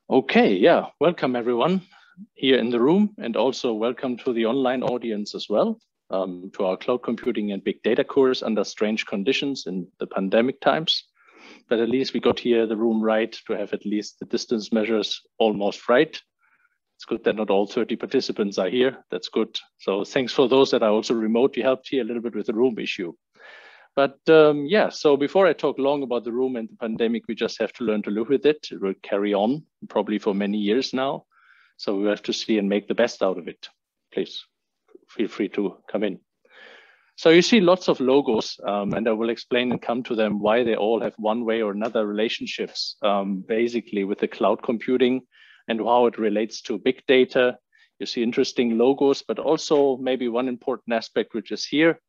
Okay, yeah, welcome everyone here in the room, and also welcome to the online audience as well, to our cloud computing and big data course under strange conditions in the pandemic times. But at least we got here the room right to have at least the distance measures almost right. It's good that not all 30 participants are here. That's good. So thanks for those that are also remote. You helped here a little bit with the room issue. But yeah, so before I talk long about the room and the pandemic, we just have to learn to live with it. It will carry on probably for many years now. So we have to see and make the best out of it. Please feel free to come in. So you see lots of logos, and I will explain and come to them why they all have one way or another relationships, basically with the cloud computing and how it relates to big data. You see interesting logos, but also maybe one important aspect, which is here,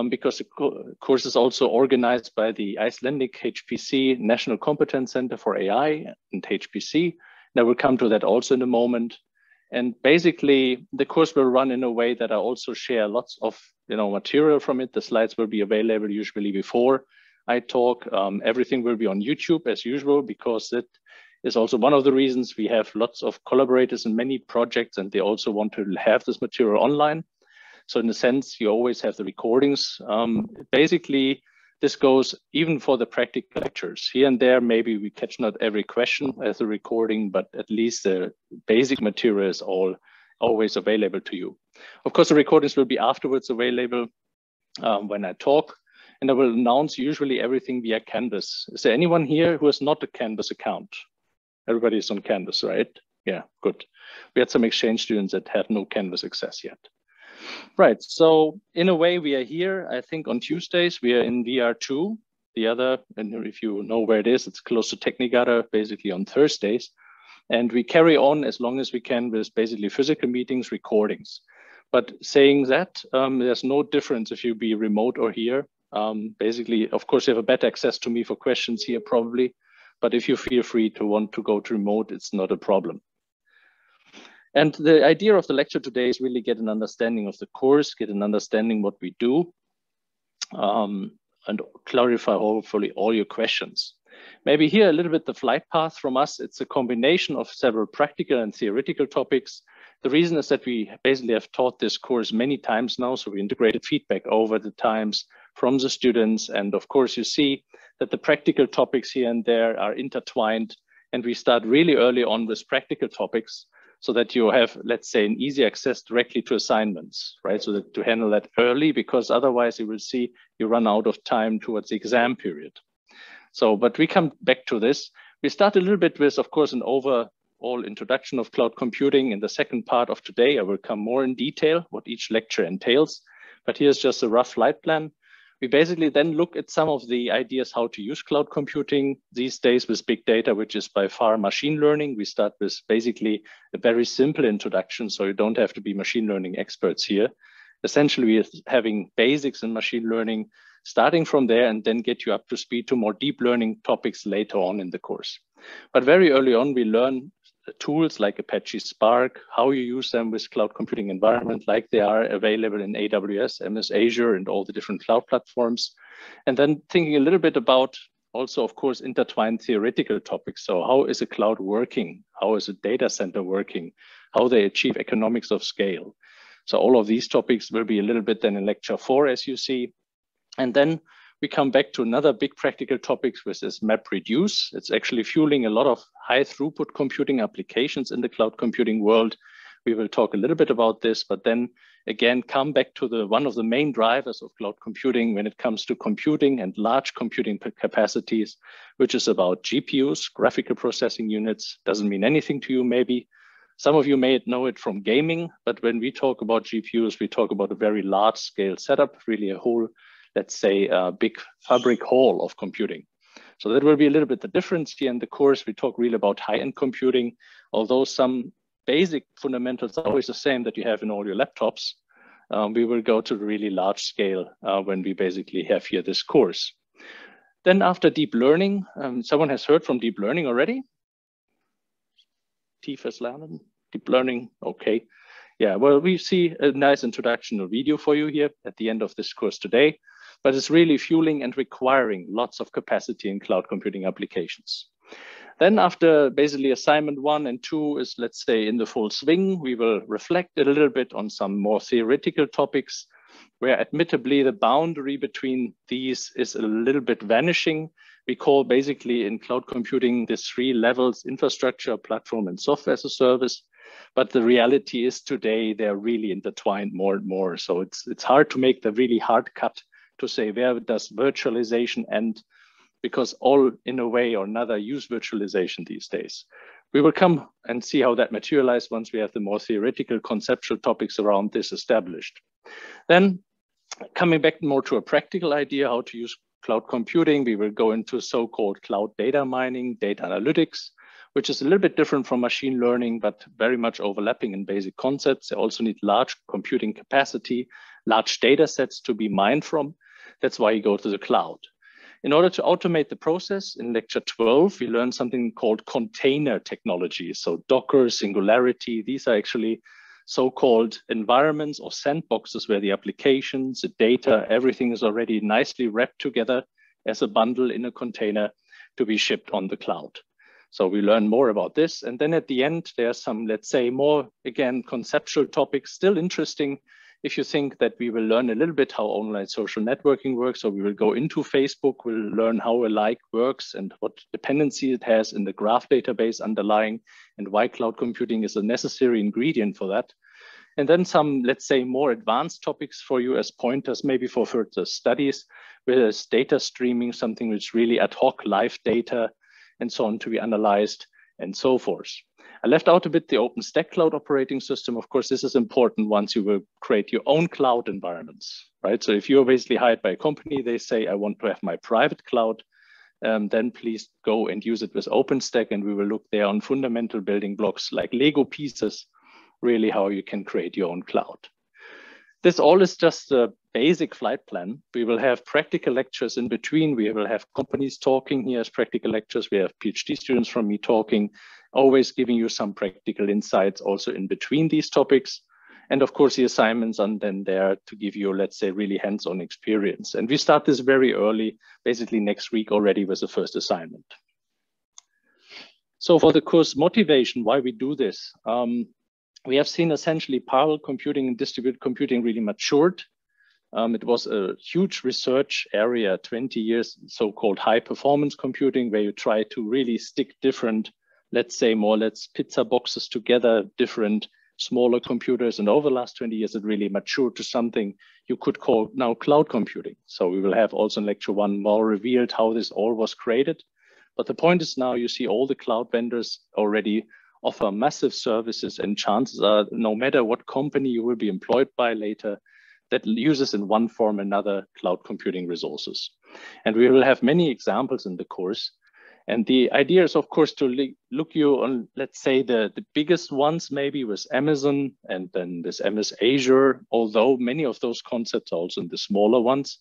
because the course is also organized by the Icelandic HPC National Competence Center for AI and HPC. And I will come to that also in a moment. And basically, the course will run in a way that I also share lots of material from it. The slides will be available usually before I talk. Everything will be on YouTube as usual, because it is also one of the reasons we have lots of collaborators in many projects, and they also want to have this material online. So in a sense, you always have the recordings. Basically, this goes even for the practical lectures. Here and there, maybe we catch not every question as a recording, but at least the basic material is always available to you. Of course, the recordings will be afterwards available when I talk, and I will announce usually everything via Canvas. Is there anyone here who has not a Canvas account? Everybody is on Canvas, right? Yeah, good. We had some exchange students that have no Canvas access yet. Right, so in a way we are here, I think on Tuesdays, we are in VR2. The other, and if you know where it is, it's close to Technigata, basically on Thursdays. And we carry on as long as we can with basically physical meetings, recordings. But saying that, there's no difference if you be remote or here. Basically, of course, you have a better access to me for questions here probably. But if you feel free to want to go to remote, it's not a problem. And the idea of the lecture today is really get an understanding of the course, get an understanding what we do, and clarify hopefully all your questions. Maybe here a little bit the flight path from us. It's a combination of several practical and theoretical topics. The reason is that we basically have taught this course many times now, so we integrated feedback over the times from the students. And of course, you see that the practical topics here and there are intertwined, and we start really early on with practical topics, so that you have, let's say, an easy access directly to assignments, right? So that to handle that early, because otherwise you will see you run out of time towards the exam period. So, but we come back to this. We start a little bit with, of course, an overall introduction of cloud computing. In the second part of today, I will come more in detail what each lecture entails, but here's just a rough flight plan. We basically then look at some of the ideas how to use cloud computing these days with big data, which is by far machine learning. We start with basically a very simple introduction, so you don't have to be machine learning experts here. Essentially, we're having basics in machine learning, starting from there, and then get you up to speed to more deep learning topics later on in the course. But very early on, we learn tools like Apache Spark, how you use them with cloud computing environment, like they are available in AWS, MS Azure, and all the different cloud platforms. And then thinking a little bit about also, of course, intertwined theoretical topics. So how is a cloud working? How is a data center working? How they achieve economics of scale? So all of these topics will be a little bit then in lecture 4, as you see. And then we come back to another big practical topic, which is MapReduce. It's actually fueling a lot of high throughput computing applications in the cloud computing world. We will talk a little bit about this, but then again, come back to one of the main drivers of cloud computing when it comes to computing and large computing capacities, which is about GPUs, graphical processing units. Doesn't mean anything to you, maybe. Some of you may know it from gaming, but when we talk about GPUs, we talk about a very large scale setup, really a whole, let's say, a big fabric hall of computing. So that will be a little bit the difference here in the course. We talk really about high-end computing, although some basic fundamentals are always the same that you have in all your laptops. We will go to the really large scale when we basically have here this course. Then after deep learning, someone has heard from deep learning already? Tiefes Lernen, deep learning, okay. Yeah, well, we see a nice introductory video for you here at the end of this course today, but it's really fueling and requiring lots of capacity in cloud computing applications. Then after basically assignment 1 and 2 is, let's say, in the full swing, we will reflect a little bit on some more theoretical topics where admittedly the boundary between these is a little bit vanishing. We call basically in cloud computing the 3 levels: infrastructure, platform, and software as a service. But the reality is today they're really intertwined more and more. So it's hard to make the really hard cut to say where does virtualization end, because all in a way or another use virtualization these days. We will come and see how that materializes once we have the more theoretical conceptual topics around this established. Then coming back more to a practical idea how to use cloud computing, we will go into so-called cloud data mining, data analytics, which is a little bit different from machine learning, but very much overlapping in basic concepts. They also need large computing capacity, large data sets to be mined from. That's why you go to the cloud. In order to automate the process, in lecture 12, we learned something called container technology. So Docker, Singularity, these are actually so-called environments or sandboxes where the applications, the data, everything is already nicely wrapped together as a bundle in a container to be shipped on the cloud. So we learn more about this. And then at the end, there are some, let's say, more, again, conceptual topics, still interesting. If you think that we will learn a little bit how online social networking works, so we will go into Facebook, we'll learn how a like works and what dependency it has in the graph database underlying and why cloud computing is a necessary ingredient for that. And then some, let's say, more advanced topics for you as pointers, maybe for further studies, where there's data streaming, something which really ad hoc live data and so on to be analyzed and so forth. I left out a bit the OpenStack cloud operating system. Of course, this is important once you will create your own cloud environments, right? So if you're basically hired by a company, they say, I want to have my private cloud, then please go and use it with OpenStack. And we will look there on fundamental building blocks like Lego pieces, really how you can create your own cloud. This all is just a basic flight plan. We will have practical lectures in between. We will have companies talking here as practical lectures. We have PhD students from me talking, always giving you some practical insights also in between these topics. And of course, the assignments are then there to give you, let's say, really hands-on experience. And we start this very early, basically next week already with the first assignment. So for the course motivation, why we do this, we have seen essentially parallel computing and distributed computing really matured. It was a huge research area, 20 years, so-called high performance computing, where you try to really stick different, let's say more or less pizza boxes together, different smaller computers. And over the last 20 years, it really matured to something you could call now cloud computing. So we will have also in lecture 1 more revealed how this all was created. But the point is now you see all the cloud vendors already offer massive services, and chances are no matter what company you will be employed by later, that uses in one form or another cloud computing resources. And we will have many examples in the course. And the idea is, of course, to look you on, let's say, the biggest ones, maybe with Amazon and then this MS Azure, although many of those concepts are also in the smaller ones.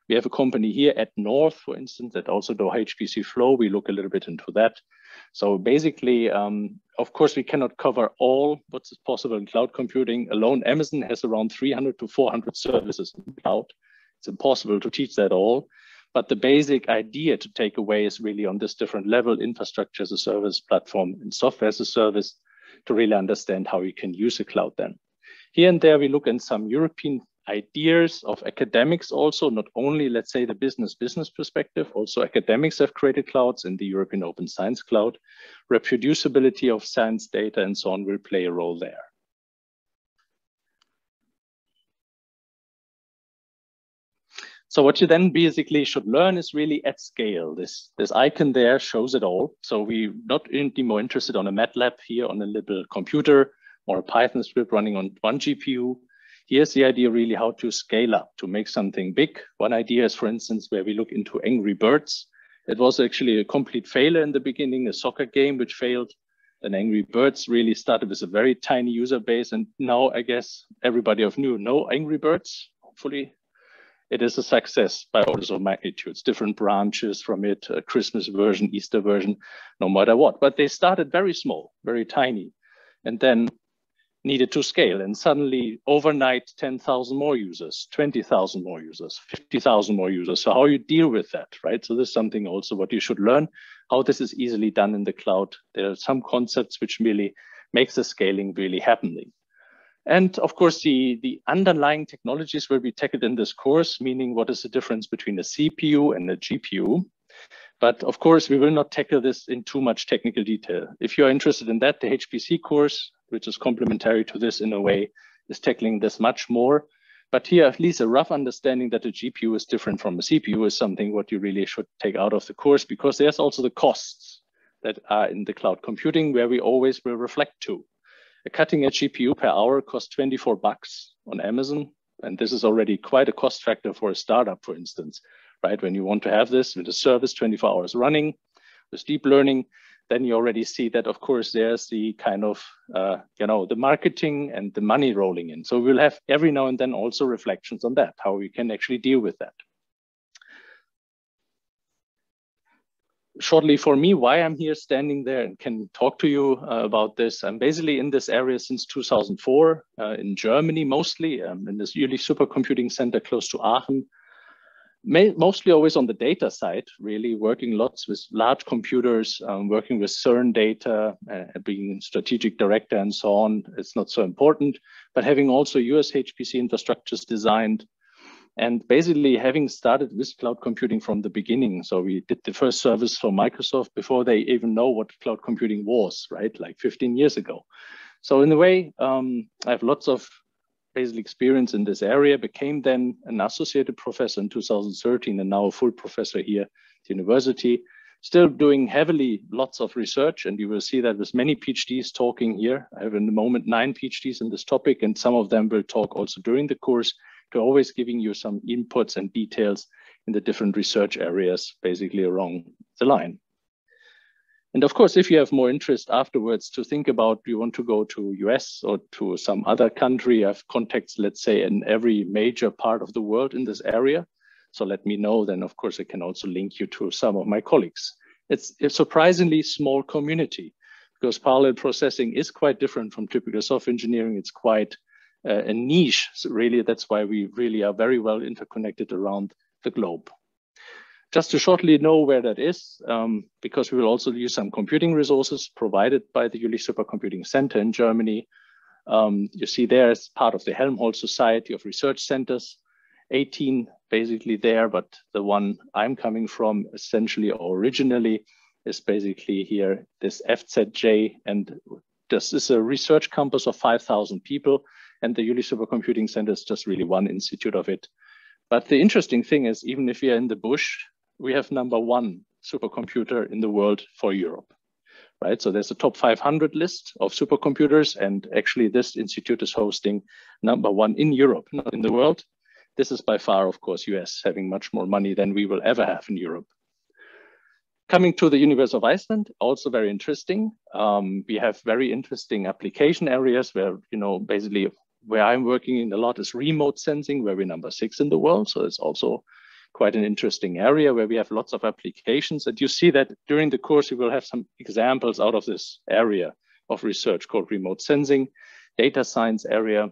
We have a company here at North, for instance, that also do HPC Flow. We look a little bit into that. So basically, of course, we cannot cover all what's possible in cloud computing. Alone, Amazon has around 300 to 400 services in cloud. It's impossible to teach that all. But the basic idea to take away is really on this different level, infrastructure as a service, platform, and software as a service, to really understand how you can use a cloud then. Here and there, we look at some European ideas of academics also, not only, let's say, the business perspective, also academics have created clouds in the European Open Science Cloud. Reproducibility of science data and so on will play a role there. So what you then basically should learn is really at scale. This icon there shows it all. So we're not only more interested on a MATLAB here on a little computer or a Python script running on one GPU. Here's the idea really how to scale up, to make something big. One idea is, for instance, where we look into Angry Birds. It was actually a complete failure in the beginning, a soccer game which failed. And Angry Birds really started with a very tiny user base. And now I guess everybody of you know Angry Birds, hopefully. It is a success by orders of magnitudes, different branches from it, a Christmas version, Easter version, no matter what. But they started very small, very tiny. And then needed to scale. And suddenly overnight, 10,000 more users, 20,000 more users, 50,000 more users. So how you deal with that, right? So this is something also what you should learn, how this is easily done in the cloud. There are some concepts which really makes the scaling really happening. And of course, the underlying technologies will be tackled in this course, meaning what is the difference between a CPU and a GPU. But of course, we will not tackle this in too much technical detail. If you are interested in that, the HPC course, which is complementary to this in a way, is tackling this much more. But here, at least a rough understanding that a GPU is different from a CPU is something what you really should take out of the course, because there's also the costs that are in the cloud computing where we always will reflect to. A cutting-edge GPU per hour costs $24 on Amazon. And this is already quite a cost factor for a startup, for instance, right? When you want to have this with a service 24 hours running with deep learning, then you already see that, of course, there's the kind of, the marketing and the money rolling in. So we'll have every now and then also reflections on that, how we can actually deal with that. Shortly for me, why I'm here standing there and can talk to you about this. I'm basically in this area since 2004 in Germany, mostly in this Juelich Supercomputing Center close to Aachen. Mostly always on the data side, really working lots with large computers, working with CERN data, being strategic director and so on. It's not so important, but having also US HPC infrastructures designed and basically having started with cloud computing from the beginning. So we did the first service for Microsoft before they even know what cloud computing was, right? Like 15 years ago. So in a way, I have lots of basic experience in this area, became then an associated professor in 2013 and now a full professor here at the university, still doing heavily lots of research. And you will see that with many PhDs talking here. I have in the moment 9 PhDs in this topic, and some of them will talk also during the course, to always giving you some inputs and details in the different research areas, basically along the line. And of course, if you have more interest afterwards to think about, you want to go to US or to some other country, I have contacts, let's say, in every major part of the world in this area. So let me know, then of course I can also link you to some of my colleagues. It's a surprisingly small community because parallel processing is quite different from typical software engineering. It's quite a niche, so really that's why we really are very well interconnected around the globe. Just to shortly know where that is, because we will also use some computing resources provided by the Juelich Supercomputing Center in Germany. You see there as part of the Helmholtz Society of Research Centers, 18 basically there, but the one I'm coming from essentially or originally is basically here, this FZJ, and this is a research campus of 5,000 people, and the Juelich Supercomputing Center is just really one institute of it. But the interesting thing is, even if we are in the bush, we have #1 supercomputer in the world for Europe, right? So there's a top 500 list of supercomputers, and actually this institute is hosting #1 in Europe, not in the world. This is by far, of course, US having much more money than we will ever have in Europe. Coming to the University of Iceland, also very interesting. We have very interesting application areas where, basically where I'm working in a lot is remote sensing, where we're #6 in the world. So it's also quite an interesting area where we have lots of applications. And you see that during the course, we will have some examples out of this area of research called remote sensing, data science area.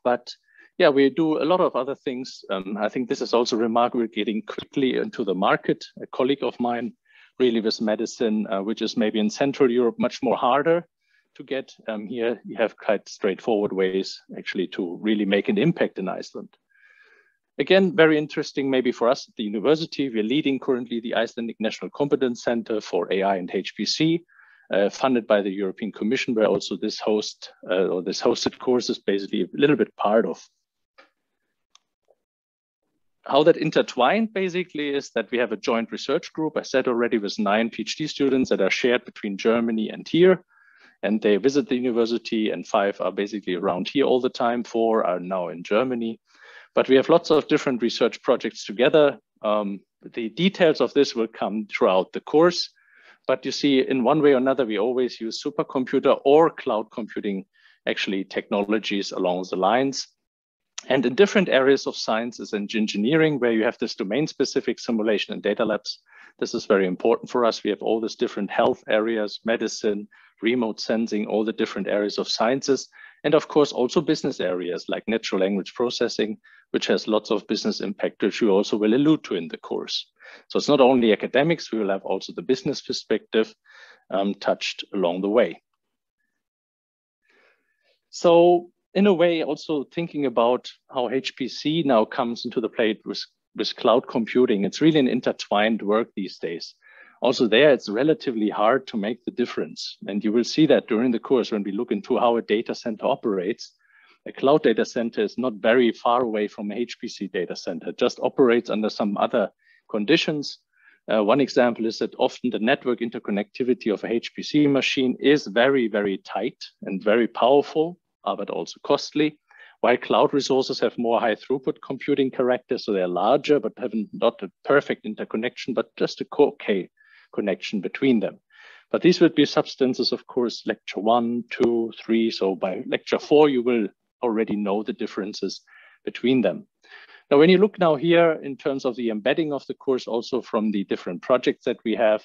But yeah, we do a lot of other things. I think this is also remarkable, getting quickly into the market. A colleague of mine, really with medicine, which is maybe in Central Europe, much more harder to get. Here, you have quite straightforward ways actually to really make an impact in Iceland. Again, very interesting maybe for us at the university. We're leading currently the Icelandic National Competence Center for AI and HPC, funded by the European Commission, where also this hosted course is basically a little bit part of. How that intertwined basically is that we have a joint research group, I said already, with 9 PhD students that are shared between Germany and here. And they visit the university, and 5 are basically around here all the time. 4 are now in Germany. But we have lots of different research projects together. The details of this will come throughout the course. But you see, in one way or another, we always use supercomputer or cloud computing, actually technologies along the lines. And in different areas of sciences and engineering, where you have this domain-specific simulation and data labs, this is very important for us. We have all these different health areas, medicine, remote sensing, all the different areas of sciences. And of course, also business areas like natural language processing, which has lots of business impact, which we also will allude to in the course. So it's not only academics, we will have also the business perspective touched along the way. So in a way, also thinking about how HPC now comes into the play with cloud computing, it's really an intertwined work these days. Also there, it's relatively hard to make the difference. And you will see that during the course when we look into how a data center operates. A cloud data center is not very far away from a HPC data center, it just operates under some other conditions. One example is that often the network interconnectivity of a HPC machine is very, very tight and very powerful, but also costly, while cloud resources have more high throughput computing character, so they're larger, but have not a perfect interconnection, but just a okay connection between them. But these would be substances, of course, lecture 1, 2, 3. So by lecture 4, you will already know the differences between them. Now, when you look now here in terms of the embedding of the course, also from the different projects that we have,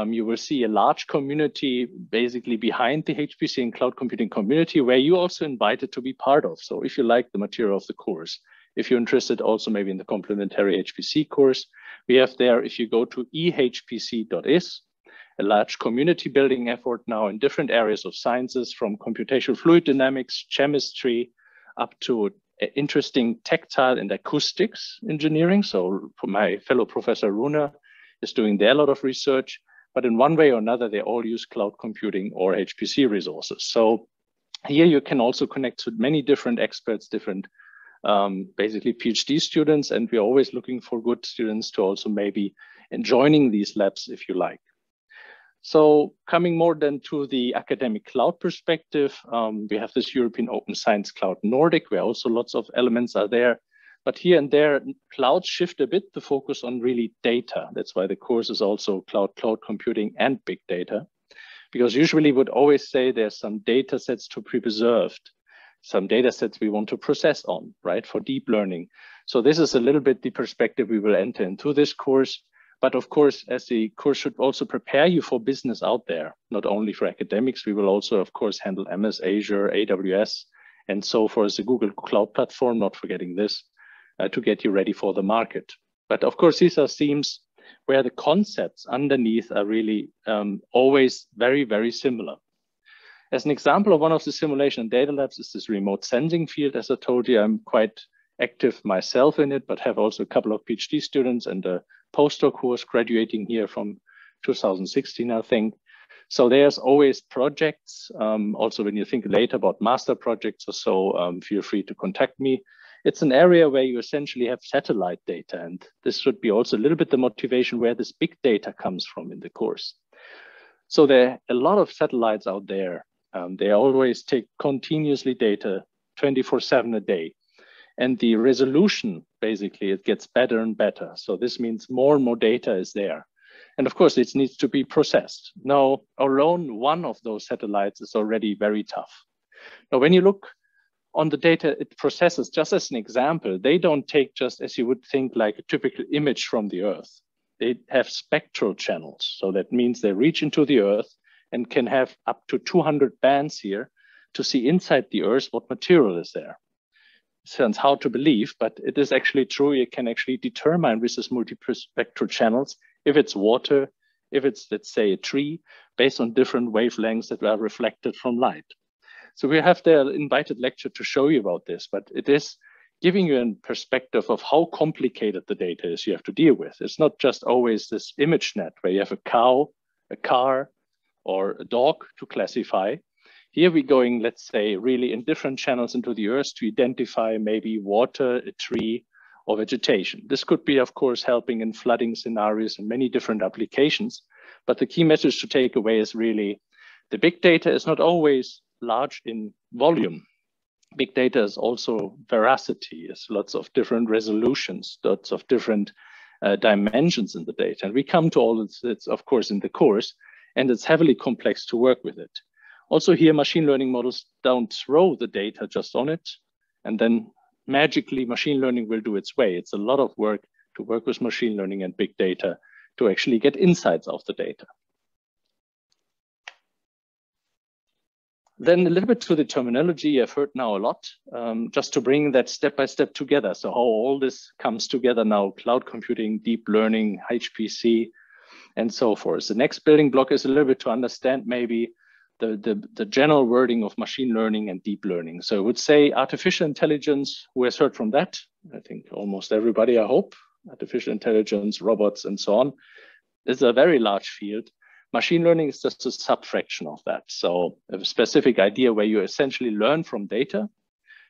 you will see a large community basically behind the HPC and cloud computing community where you also invited to be part of. So if you like the material of the course, if you're interested also maybe in the complementary HPC course, we have there, if you go to ehpc.is, a large community building effort now in different areas of sciences, from computational fluid dynamics, chemistry, up to interesting tactile and acoustics engineering. So for my fellow Professor Runa is doing there a lot of research, but in one way or another, they all use cloud computing or HPC resources. So here you can also connect with many different experts, different basically PhD students, and we're always looking for good students to also maybe joining these labs if you like. So coming more then to the academic cloud perspective, we have this European Open Science Cloud Nordic, where also lots of elements are there. But here and there, clouds shift a bit to focus on really data. That's why the course is also cloud computing and big data, because usually would always say there's some data sets to be preserved, some data sets we want to process on, right, for deep learning. So this is a little bit the perspective we will enter into this course. But of course, as the course should also prepare you for business out there, not only for academics, we will also, of course, handle MS, Azure, AWS, and so forth, the Google Cloud Platform, not forgetting this, to get you ready for the market. But of course, these are themes where the concepts underneath are really always very, very similar. As an example of one of the simulation data labs is this remote sensing field. As I told you, I'm quite active myself in it, but have also a couple of PhD students and a postdoc who was graduating here from 2016, I think. So there's always projects. Also, when you think later about master projects or so, feel free to contact me. It's an area where you essentially have satellite data, and this should be also a little bit the motivation where this big data comes from in the course. So there are a lot of satellites out there. They always take continuously data 24/7 a day. And the resolution, basically, it gets better and better. So this means more and more data is there. And of course, it needs to be processed. Now, alone, one of those satellites is already very tough. Now, when you look on the data it processes, just as an example, they don't take just as you would think like a typical image from the Earth. They have spectral channels. So that means they reach into the Earth and can have up to 200 bands here to see inside the Earth what material is there. Sounds hard to believe, but it is actually true. You can actually determine with this multispectral channels if it's water, if it's, let's say, a tree, based on different wavelengths that are reflected from light. So we have the invited lecture to show you about this, but it is giving you a perspective of how complicated the data is you have to deal with. It's not just always this image net where you have a cow, a car, or a dog to classify. Here we're going, let's say, really in different channels into the Earth to identify maybe water, a tree, or vegetation. This could be, of course, helping in flooding scenarios and many different applications. But the key message to take away is really the big data is not always large in volume. Big data is also veracity, is lots of different resolutions, lots of different dimensions in the data. And we come to all of this, of course, in the course, and it's heavily complex to work with it. Also here, machine learning models don't throw the data just on it, and then magically machine learning will do its way. It's a lot of work to work with machine learning and big data to actually get insights of the data. Then a little bit to the terminology I've heard now a lot, just to bring that step by step together. So how all this comes together now, cloud computing, deep learning, HPC, and so forth. The next building block is a little bit to understand maybe the general wording of machine learning and deep learning. So I would say artificial intelligence, who has heard from that? I think almost everybody, I hope. Artificial intelligence, robots, and so on. This is a very large field. Machine learning is just a subfraction of that. So a specific idea where you essentially learn from data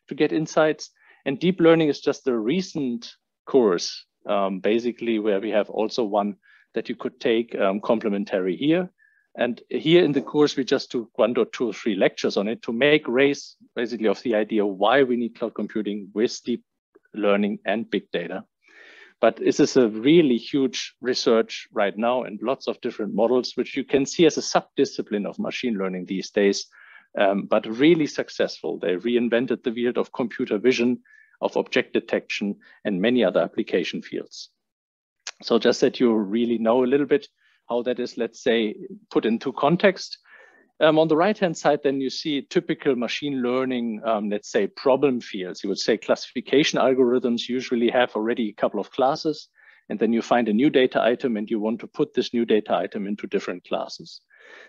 to get insights. And deep learning is just a recent course, basically, where we have also one that you could take complementary here. And here in the course, we just took 1 or 2 or 3 lectures on it to make raise basically of the idea why we need cloud computing with deep learning and big data. But this is a really huge research right now and lots of different models, which you can see as a subdiscipline of machine learning these days, but really successful. They reinvented the field of computer vision, of object detection, and many other application fields. So just that you really know a little bit how that is, let's say, put into context. On the right-hand side, then you see typical machine learning, let's say, problem fields. You would say classification algorithms usually have already a couple of classes, and then you find a new data item and you want to put this new data item into different classes.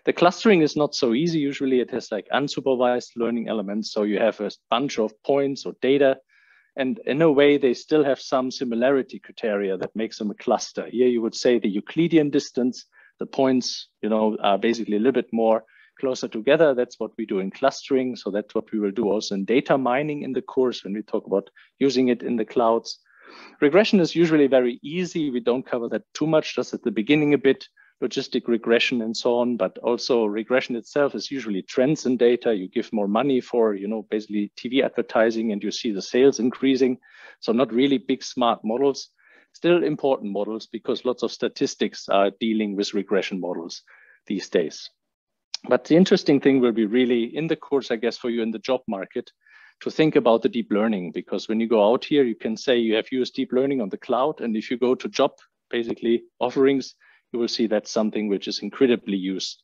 The clustering is not so easy. Usually it has like unsupervised learning elements. So you have a bunch of points or data, and in a way, they still have some similarity criteria that makes them a cluster. Here you would say the Euclidean distance, the points, are basically a little bit more closer together. That's what we do in clustering. So that's what we will do also in data mining in the course when we talk about using it in the clouds. Regression is usually very easy. We don't cover that too much, just at the beginning a bit, logistic regression and so on. But also regression itself is usually trends in data. You give more money for, basically TV advertising and you see the sales increasing. So not really big smart models, still important models because lots of statistics are dealing with regression models these days. But the interesting thing will be really in the course, I guess, for you in the job market to think about the deep learning, because when you go out here, you can say you have used deep learning on the cloud. And if you go to job, basically offerings, you will see that's something which is incredibly used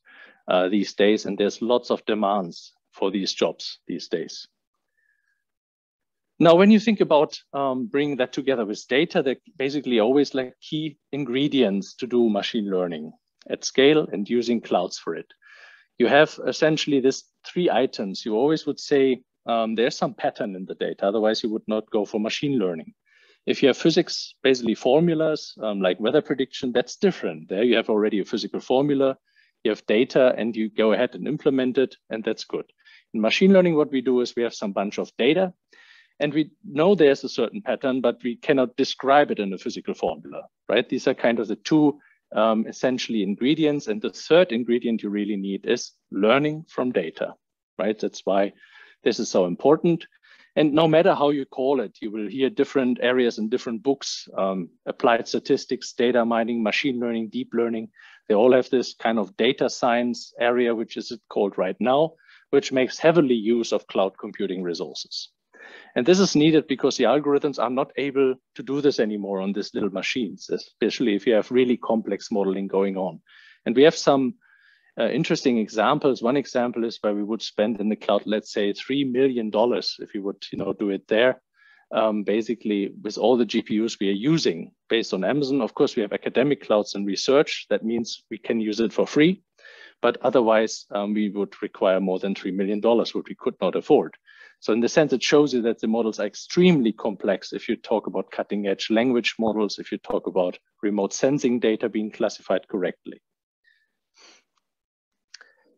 these days. And there's lots of demands for these jobs these days. Now, when you think about bringing that together with data, they're basically always like key ingredients to do machine learning at scale and using clouds for it. You have essentially these 3 items. You always would say there's some pattern in the data, otherwise you would not go for machine learning. If you have physics, basically formulas like weather prediction, that's different. There you have already a physical formula, you have data and you go ahead and implement it, and that's good. In machine learning, what we do is we have some bunch of data and we know there's a certain pattern, but we cannot describe it in a physical formula, right? These are kind of the 2 essentially ingredients. And the 3rd ingredient you really need is learning from data, right? That's why this is so important. And no matter how you call it, you will hear different areas in different books, applied statistics, data mining, machine learning, deep learning. They all have this kind of data science area, which is called right now, which makes heavily use of cloud computing resources. And this is needed because the algorithms are not able to do this anymore on these little machines, especially if you have really complex modeling going on. And we have some interesting examples. One example is where we would spend in the cloud, let's say $3 million if you would do it there, basically with all the GPUs we are using based on Amazon. Of course, we have academic clouds and research. That means we can use it for free. But otherwise, we would require more than $3 million, which we could not afford. So in the sense, it shows you that the models are extremely complex if you talk about cutting edge language models, if you talk about remote sensing data being classified correctly.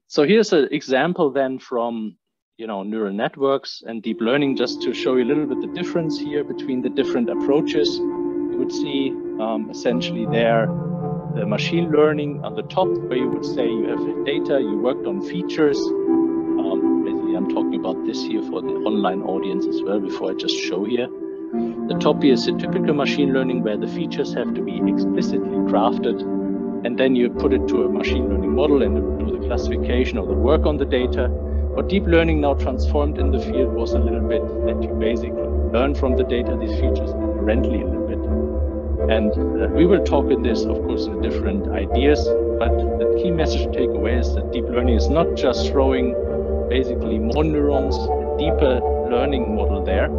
So here's an example then from neural networks and deep learning, just to show you a little bit the difference here between the different approaches. You would see essentially there the machine learning on the top, where you would say you have data, you worked on features. Basically, I'm talking about this here for the online audience as well before I just show here. The top here is a typical machine learning where the features have to be explicitly crafted, and then you put it to a machine learning model and it will do the classification or the work on the data. What deep learning now transformed in the field was a little bit that you basically learn from the data, these features inherently a little bit. And we will talk in this, of course, in different ideas. but the key message to take away is that deep learning is not just throwing basically more neurons, a deeper learning model there.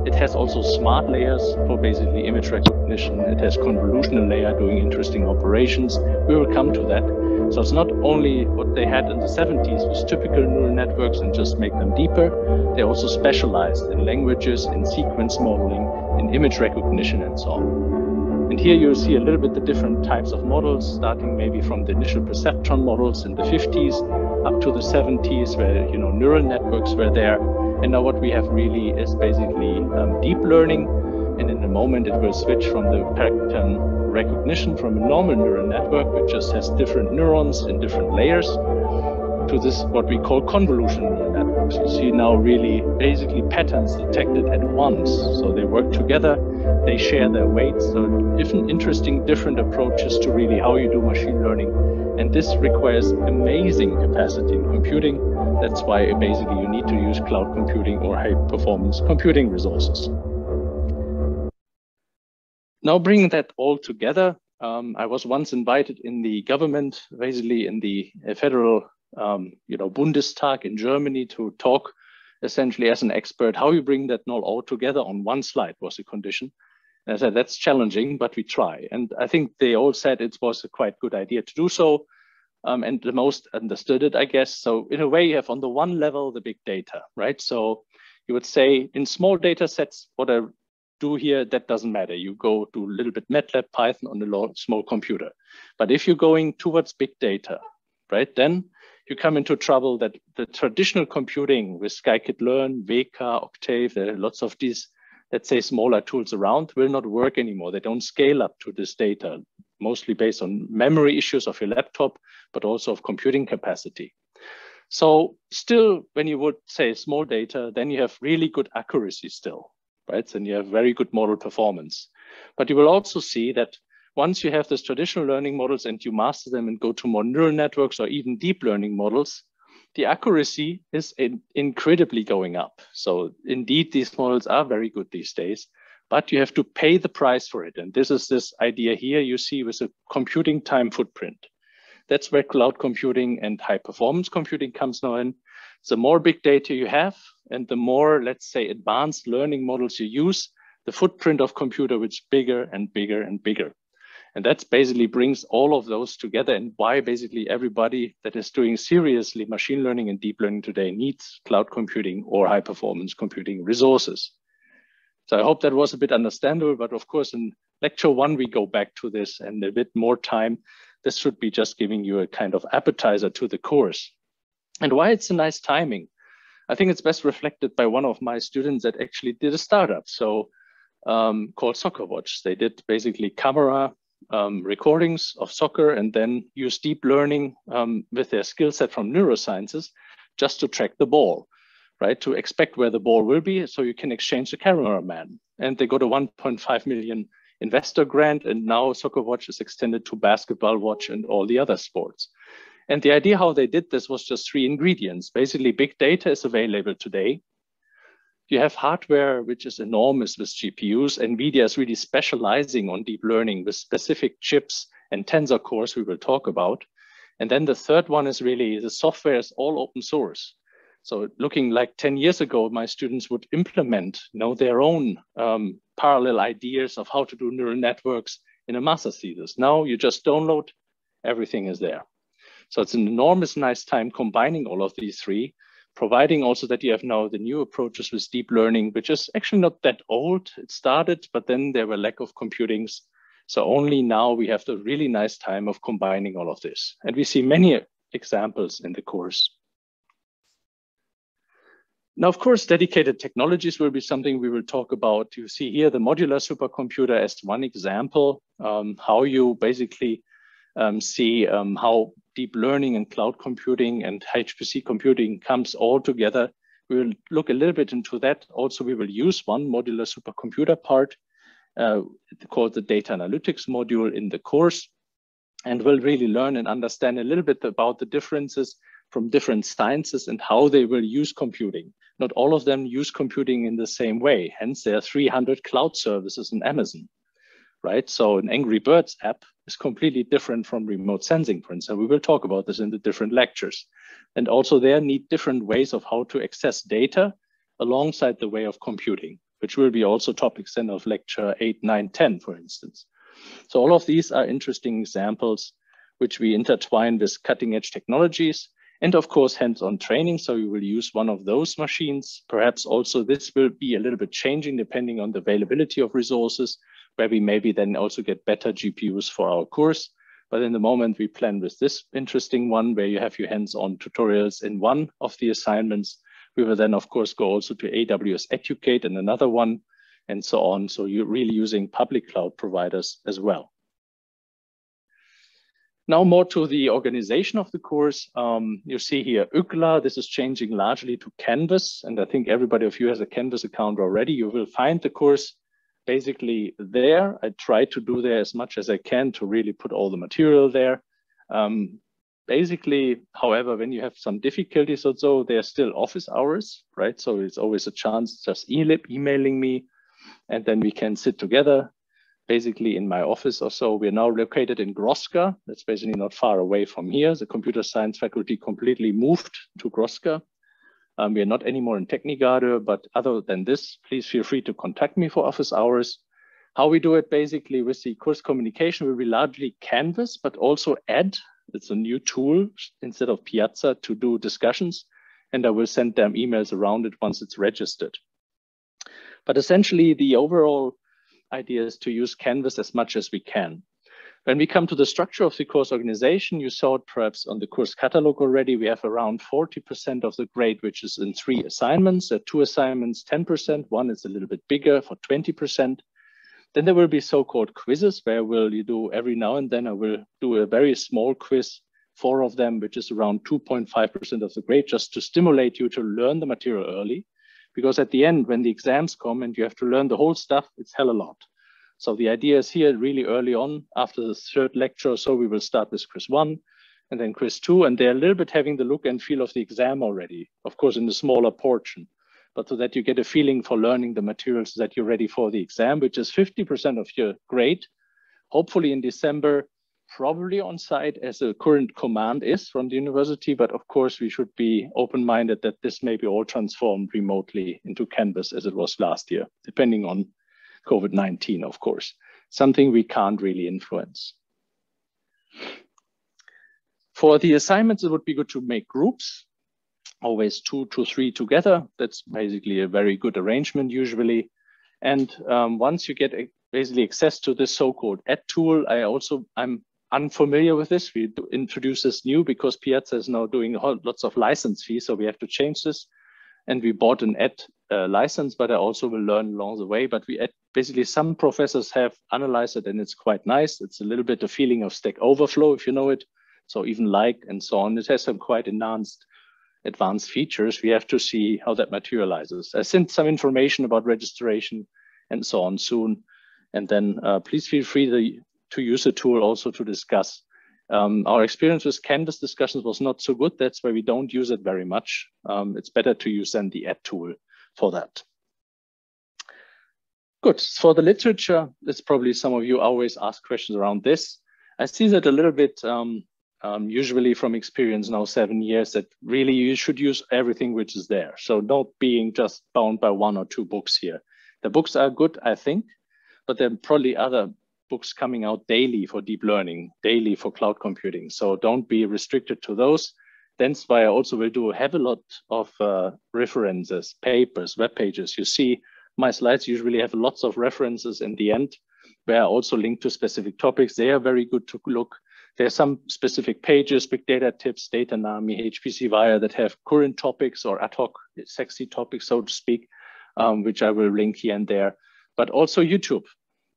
It has also smart layers for basically image recognition. It has convolutional layer doing interesting operations. We will come to that. So it's not only what they had in the 70s with typical neural networks and just make them deeper. They also specialized in languages, in sequence modeling, in image recognition, and so on. And here you see a little bit the different types of models, starting maybe from the initial perceptron models in the 50s up to the 70s, where neural networks were there. And now what we have really is basically deep learning. And in a moment, it will switch from the pattern recognition from a normal neural network, which just has different neurons in different layers, to this what we call convolutional neural networks. You see now really basically patterns detected at once. So they work together, they share their weights. So different approaches to really how you do machine learning. And this requires amazing capacity in computing. That's why basically you need to use cloud computing or high performance computing resources. Now bringing that all together, I was once invited in the government, basically in the federal, Bundestag in Germany, to talk essentially as an expert how you bring that all together on one slide was the condition. And I said, that's challenging, but we try. And I think they all said it was a quite good idea to do so. And the most understood it, I guess. So in a way, you have on the one level, the big data, right? So you would say in small data sets, what I do here, that doesn't matter. You go to a little bit MATLAB, Python on a small computer. But if you're going towards big data, right, then you come into trouble that the traditional computing with scikit-learn, Weka, Octave, there are lots of these, let's say, smaller tools around, will not work anymore. They don't scale up to this data, mostly based on memory issues of your laptop, but also of computing capacity. So still, when you would say small data, then you have really good accuracy still. Right? And you have very good model performance. But you will also see that once you have these traditional learning models and you master them and go to more neural networks or even deep learning models, the accuracy is incredibly going up. So indeed, these models are very good these days, but you have to pay the price for it. And this is this idea here you see with a computing time footprint. That's where cloud computing and high performance computing comes now in. The more big data you have and the more, let's say, advanced learning models you use, the footprint of computer which is bigger and bigger and bigger. And that basically brings all of those together, and why basically everybody that is doing seriously machine learning and deep learning today needs cloud computing or high performance computing resources. So I hope that was a bit understandable, but of course in lecture 1, we go back to this and a bit more time. This should be just giving you a kind of appetizer to the course. And why it's a nice timing, I think it's best reflected by one of my students that actually did a startup, so called Soccer Watch. They did basically camera recordings of soccer and then use deep learning with their skill set from neurosciences just to track the ball, right? To expect where the ball will be so you can exchange the cameraman. And they got a 1.5 million investor grant, and now Soccer Watch is extended to basketball watch and all the other sports. And the idea how they did this was just 3 ingredients. Basically, big data is available today. You have hardware, which is enormous with GPUs. NVIDIA is really specializing on deep learning with specific chips and tensor cores we will talk about. And then the third one is really the software is all open source. So looking like 10 years ago, my students would implement their own parallel ideas of how to do neural networks in a master thesis. Now you just download, everything is there. So it's an enormous nice time combining all of these 3, providing also that you have now the new approaches with deep learning, which is actually not that old. It started, but then there were lack of computings. So only now we have the really nice time of combining all of this. And we see many examples in the course. Now, of course, dedicated technologies will be something we will talk about. You see here the modular supercomputer as one example, how you basically see how deep learning and cloud computing and HPC computing comes all together. We will look a little bit into that. Also, we will use one modular supercomputer part called the data analytics module in the course. And we'll really learn and understand a little bit about the differences from different sciences and how they will use computing. Not all of them use computing in the same way. Hence, there are 300 cloud services in Amazon, right? So an Angry Birds app is completely different from remote sensing, for instance. We will talk about this in the different lectures. And also there need different ways of how to access data alongside the way of computing, which will be also topics then of lecture 8, 9, 10, for instance. So all of these are interesting examples which we intertwine with cutting edge technologies and of course hands-on training. So you will use one of those machines. Perhaps also this will be a little bit changing depending on the availability of resources, where we maybe then also get better GPUs for our course. But in the moment we plan with this interesting one where you have your hands-on tutorials in one of the assignments. We will then of course go also to AWS Educate and another one and so on. So you're really using public cloud providers as well. Now more to the organization of the course. You see here UCLA, this is changing largely to Canvas. And I think everybody of you has a Canvas account already. You will find the course basically there. I try to do there as much as I can to really put all the material there. Basically, however, when you have some difficulties or so, there are still office hours, right? So it's always a chance just emailing me and then we can sit together basically in my office or so. We're now located in Groska. That's basically not far away from here. The computer science faculty completely moved to Groska. We are not anymore in Technigarde, but other than this, please feel free to contact me for office hours. How we do it basically with the course communication will be largely Canvas, but also Ed. It's a new tool instead of Piazza to do discussions. And I will send them emails around it once it's registered. But essentially the overall idea is to use Canvas as much as we can. When we come to the structure of the course organization, you saw it perhaps on the course catalog already. We have around 40% of the grade, which is in 3 assignments. There are 2 assignments, 10%. One is a little bit bigger for 20%. Then there will be so-called quizzes where you do every now and then I will do a very small quiz, 4 of them, which is around 2.5% of the grade, just to stimulate you to learn the material early. Because at the end, when the exams come and you have to learn the whole stuff, it's hell a lot. So the idea is here really early on, after the 3rd lecture or so, we will start with quiz 1 and then quiz 2. And they're a little bit having the look and feel of the exam already, of course, in a smaller portion. But so that you get a feeling for learning the materials that you're ready for the exam, which is 50% of your grade, hopefully in December, probably on site as the current command is from the university. But of course, we should be open-minded that this may be all transformed remotely into Canvas as it was last year, depending on COVID-19, of course, something we can't really influence. For the assignments, it would be good to make groups, always 2 to 3 together. That's basically a very good arrangement usually. And once you get basically access to this so-called Ed tool, I'm unfamiliar with this. We introduced this new because Piazza is now doing lots of license fees. So we have to change this. And we bought an Ed license, but I also will learn along the way. But basically some professors have analyzed it and it's quite nice. It's a little bit a feeling of Stack Overflow, if you know it. So even like and so on, it has some quite advanced features. We have to see how that materializes. I sent some information about registration and so on soon. And then please feel free to use the tool also to discuss. Our experience with Canvas discussions was not so good. That's why we don't use it very much. It's better to use then the Ed tool for that. Good. For the literature, it's probably some of you always ask questions around this. I see that a little bit usually from experience now 7 years that really you should use everything which is there. So not being just bound by 1 or 2 books here. The books are good, I think, but there are probably other books coming out daily for deep learning, daily for cloud computing. So don't be restricted to those. That's why I also will have a lot of references, papers, web pages. You see my slides usually have lots of references in the end where I also link to specific topics. They are very good to look. There are some specific pages, big data tips, Datanami, HPC Wire that have current topics or ad hoc sexy topics, so to speak, which I will link here and there, but also YouTube.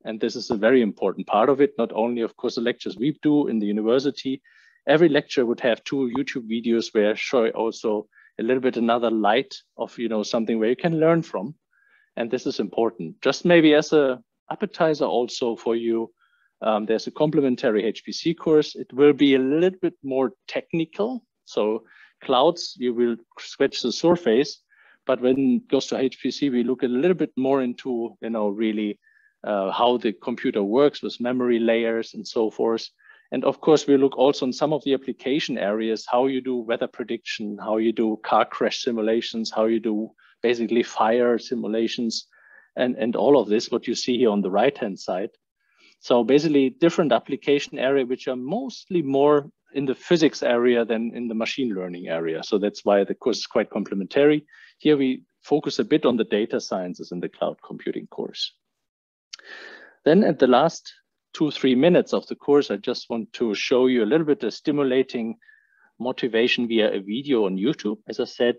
And this is a very important part of it. Not only, of course, the lectures we do in the university, every lecture would have 2 YouTube videos where I show also a little bit another light of, something where you can learn from. And this is important. Just maybe as a appetizer also for you, there's a complementary HPC course. It will be a little bit more technical. So clouds, you will scratch the surface. But when it goes to HPC, we look a little bit more into, really how the computer works with memory layers and so forth. And of course, we look also in some of the application areas, how you do weather prediction, how you do car crash simulations, how you do basically fire simulations, and all of this, what you see here on the right-hand side. So basically different application area, which are mostly more in the physics area than in the machine learning area. So that's why the course is quite complementary. Here we focus a bit on the data sciences in the cloud computing course. Then at the last 2-3 minutes of the course, I just want to show you a little bit of stimulating motivation via a video on YouTube. As I said,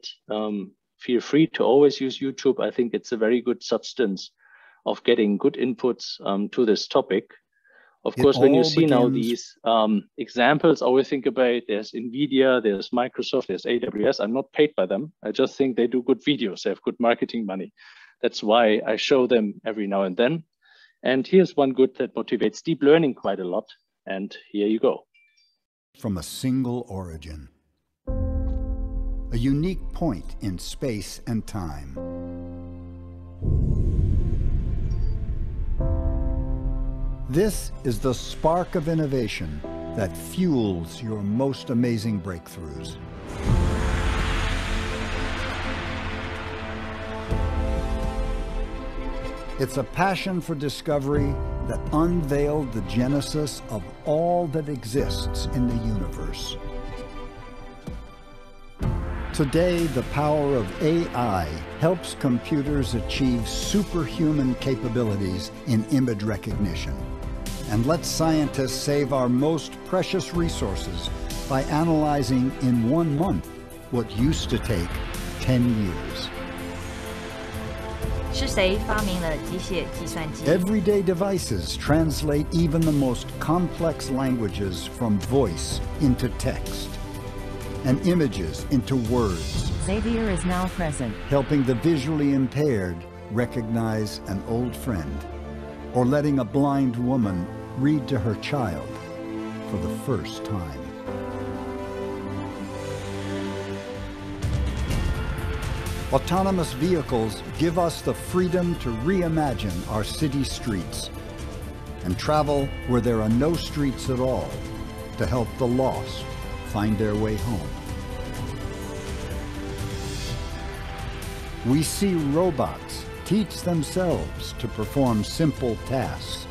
feel free to always use YouTube. I think it's a very good substance of getting good inputs to this topic. Of course, when you see now these examples, I always think about there's NVIDIA, there's Microsoft, there's AWS. I'm not paid by them. I just think they do good videos. They have good marketing money. That's why I show them every now and then. And here's one good that motivates deep learning quite a lot. And here you go. From a single origin, a unique point in space and time. This is the spark of innovation that fuels your most amazing breakthroughs. It's a passion for discovery that unveiled the genesis of all that exists in the universe. Today, the power of AI helps computers achieve superhuman capabilities in image recognition, and lets scientists save our most precious resources by analyzing in 1 month what used to take 10 years. Everyday devices translate even the most complex languages from voice into text, and images into words. Xavier is now present, helping the visually impaired recognize an old friend, or letting a blind woman read to her child for the first time. Autonomous vehicles give us the freedom to reimagine our city streets and travel where there are no streets at all to help the lost find their way home. We see robots teach themselves to perform simple tasks.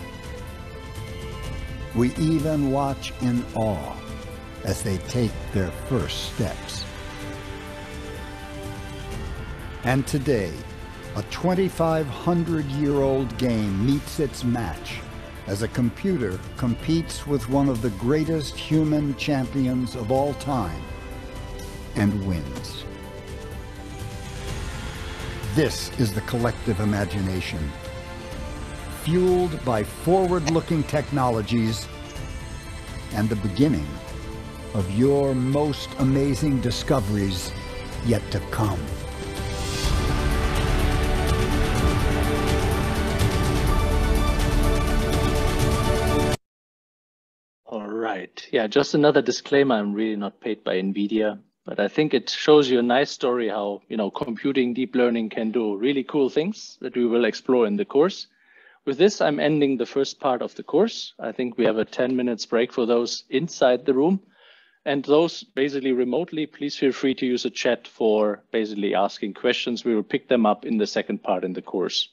We even watch in awe as they take their first steps. And today, a 2,500-year-old game meets its match as a computer competes with one of the greatest human champions of all time and wins. This is the collective imagination, fueled by forward-looking technologies and the beginning of your most amazing discoveries yet to come. Yeah, just another disclaimer, I'm really not paid by NVIDIA, but I think it shows you a nice story how, computing deep learning can do really cool things that we will explore in the course. With this, I'm ending the first part of the course. I think we have a 10 minutes break for those inside the room. And those basically remotely, please feel free to use a chat for basically asking questions. We will pick them up in the second part in the course.